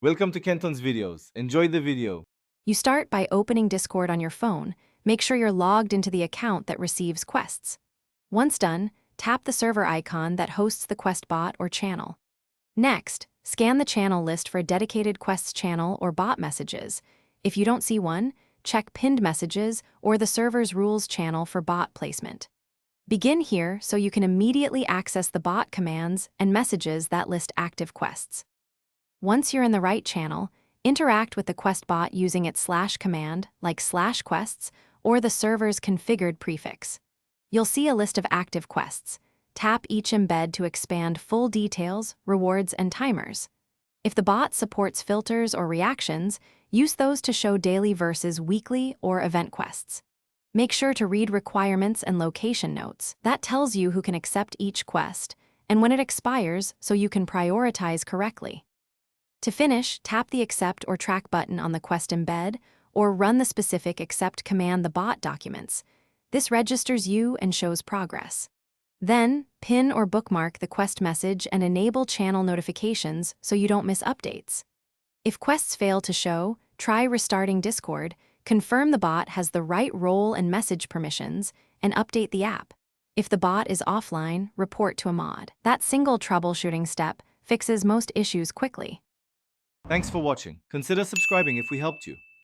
Welcome to Kenton's videos. Enjoy the video. You start by opening Discord on your phone. Make sure you're logged into the account that receives quests. Once done, tap the server icon that hosts the quest bot or channel. Next, scan the channel list for a dedicated quests channel or bot messages. If you don't see one, check pinned messages or the server's rules channel for bot placement. Begin here so you can immediately access the bot commands and messages that list active quests. Once you're in the right channel, interact with the quest bot using its / command, like /quests, or the server's configured prefix. You'll see a list of active quests. Tap each embed to expand full details, rewards, and timers. If the bot supports filters or reactions, use those to show daily versus weekly or event quests. Make sure to read requirements and location notes. That tells you who can accept each quest and when it expires so you can prioritize correctly. To finish, tap the Accept or Track button on the quest embed, or run the specific Accept command the bot documents. This registers you and shows progress. Then, pin or bookmark the quest message and enable channel notifications so you don't miss updates. If quests fail to show, try restarting Discord, confirm the bot has the right role and message permissions, and update the app. If the bot is offline, report to a mod. That single troubleshooting step fixes most issues quickly. Thanks for watching. Consider subscribing if we helped you.